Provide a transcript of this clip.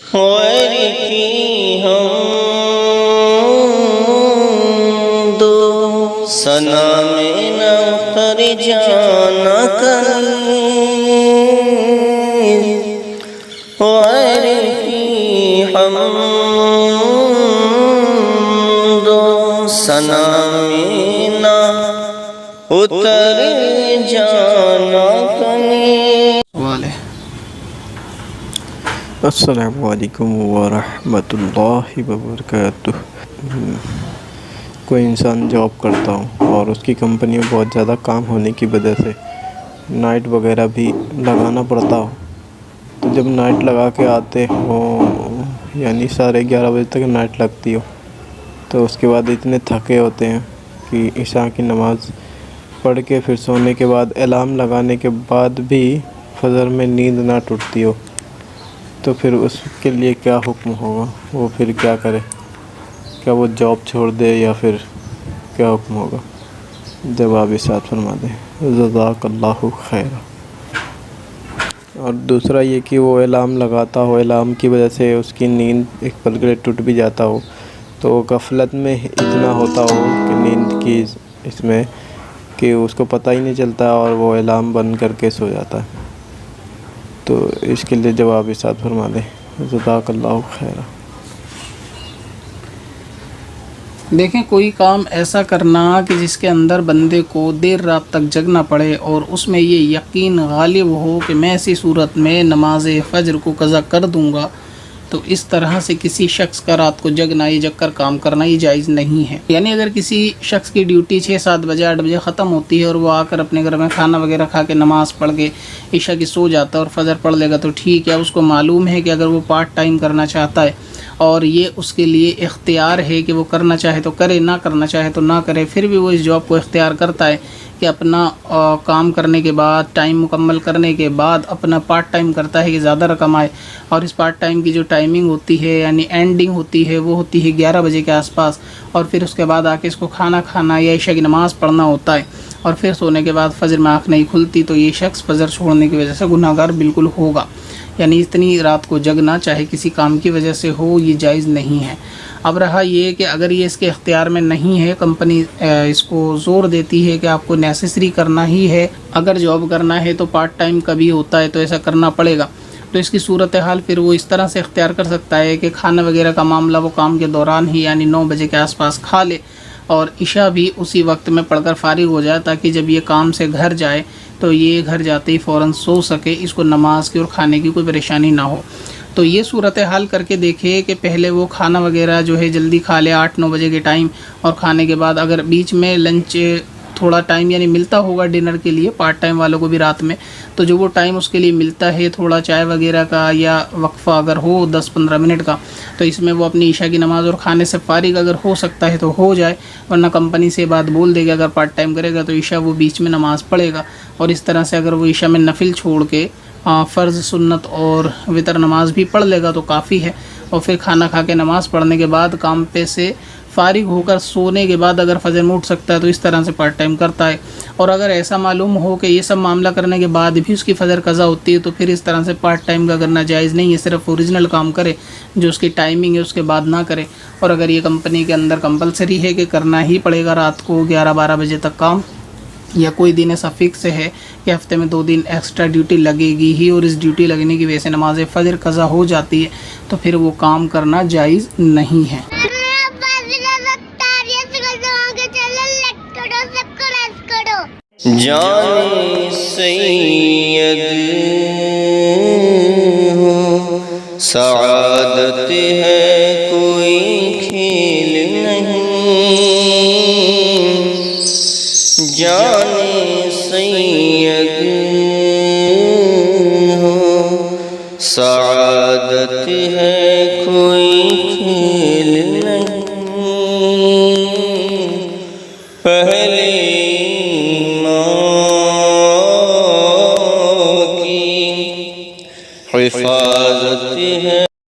गैर की हम दो सना में न कर जाना कहीं, गैर की हम दो सना में न उतर जाना कहीं। वाले अस्सलामुअलैकुम वरहमतुल्लाहि वबरकातुह। कोई इंसान जॉब करता हो और उसकी कंपनी में बहुत ज़्यादा काम होने की वजह से नाइट वगैरह भी लगाना पड़ता हो, तो जब नाइट लगा के आते हो यानी 11:30 बजे तक नाइट लगती हो, तो उसके बाद इतने थके होते हैं कि इशा की नमाज़ पढ़ के फिर सोने के बाद अलार्म लगाने के बाद भी फजर में नींद ना टूटती हो, तो फिर उसके लिए क्या हुक्म होगा? वो फिर क्या करे? क्या वो जॉब छोड़ दे या फिर क्या हुक्म होगा? जवाब इरशाद फरमा दें, जज़ाकल्लाहु खैरा। और दूसरा ये कि वो अलार्म लगाता हो, अलार्म की वजह से उसकी नींद एक पल के लिए टूट भी जाता हो, तो वो गफलत में इतना होता हो कि नींद की इसमें कि उसको पता ही नहीं चलता और वो अलार्म बंद करके सो जाता है। तो इसके लिए जवाब इरशाद फरमा दें, जज़ाकल्लाहु खैरा। देखें, कोई काम ऐसा करना कि जिसके अंदर बंदे को देर रात तक जगना पड़े और उसमें ये यकीन गालिब हो कि मैं ऐसी सूरत में नमाज फ़ज्र को कज़ा कर दूंगा, तो इस तरह से किसी शख्स का रात को जगना, ये जग कर काम करना, ये जायज़ नहीं है। यानी अगर किसी शख्स की ड्यूटी 6-7 बजे 8 बजे ख़त्म होती है और वो आकर अपने घर में खाना वगैरह खा के नमाज़ पढ़ के ईशा की सो जाता है और फ़जर पढ़ लेगा तो ठीक है। उसको मालूम है कि अगर वो पार्ट टाइम करना चाहता है और ये उसके लिए इख्तियार है कि वो करना चाहे तो करे, ना करना चाहे तो ना करे, फिर भी वो इस जॉब को इख्तियार करता है कि अपना काम करने के बाद, टाइम मुकम्मल करने के बाद अपना पार्ट टाइम करता है कि ज़्यादा रकम आए। और इस पार्ट टाइम की जो टाइमिंग होती है यानी एंडिंग होती है वो होती है 11 बजे के आसपास, और फिर उसके बाद आके इसको खाना खाना या ईशा की नमाज़ पढ़ना होता है और फिर सोने के बाद फ़जर में आँख नहीं खुलती, तो ये शख्स फ़जर छोड़ने की वजह से गुनाहगार बिल्कुल होगा। यानी इतनी रात को जगना चाहे किसी काम की वजह से हो, ये जायज़ नहीं है। अब रहा ये कि अगर ये इसके इख्तियार में नहीं है, कंपनी इसको ज़ोर देती है कि आपको नेसेसरी करना ही है, अगर जॉब करना है तो पार्ट टाइम कभी होता है तो ऐसा करना पड़ेगा, तो इसकी सूरत हाल फिर वो इस तरह से इख्तियार कर सकता है कि खाना वगैरह का मामला वो काम के दौरान ही यानी 9 बजे के आसपास खा ले और ईशा भी उसी वक्त में पढ़कर फ़ारिग हो जाए, ताकि जब ये काम से घर जाए तो ये घर जाते ही फ़ौरन सो सके, इसको नमाज की और खाने की कोई परेशानी ना हो। तो ये सूरत हाल करके देखे कि पहले वो खाना वगैरह जो है जल्दी खा ले 8-9 बजे के टाइम, और खाने के बाद अगर बीच में लंच थोड़ा टाइम यानी मिलता होगा डिनर के लिए पार्ट टाइम वालों को भी रात में, तो जो वो टाइम उसके लिए मिलता है थोड़ा चाय वगैरह का या वक्फ़ा अगर हो 10-15 मिनट का, तो इसमें वो अपनी ईशा की नमाज़ और खाने से फ़ारिग अगर हो सकता है तो हो जाए, वरना कंपनी से बात बोल देगा अगर पार्ट टाइम करेगा तो ईशा वो बीच में नमाज़ पढ़ेगा। और इस तरह से अगर वो ईशा में नफिल छोड़ के फ़र्ज़, सुन्नत और वितर नमाज भी पढ़ लेगा तो काफ़ी है, और फिर खाना खा के नमाज़ पढ़ने के बाद काम पे से फ़ारिग होकर सोने के बाद अगर फ़जर में उठ सकता है तो इस तरह से पार्ट टाइम करता है। और अगर ऐसा मालूम हो कि ये सब मामला करने के बाद भी उसकी फ़जर कज़ा होती है तो फिर इस तरह से पार्ट टाइम का करना जायज़ नहीं है, सिर्फ ओरिजिनल काम करे जो उसकी टाइमिंग है उसके बाद ना करे। और अगर ये कंपनी के अंदर कंपलसरी है कि करना ही पड़ेगा रात को 11-12 बजे तक काम, या कोई दिन ऐसा फिक्स है कि हफ्ते में 2 दिन एक्स्ट्रा ड्यूटी लगेगी ही और इस ड्यूटी लगने की वजह से नमाज फ़जर कज़ा हो जाती है, तो फिर वो काम करना जायज़ नहीं है। जाने सैयद हो सआदत है कोई खेल नहीं, जाने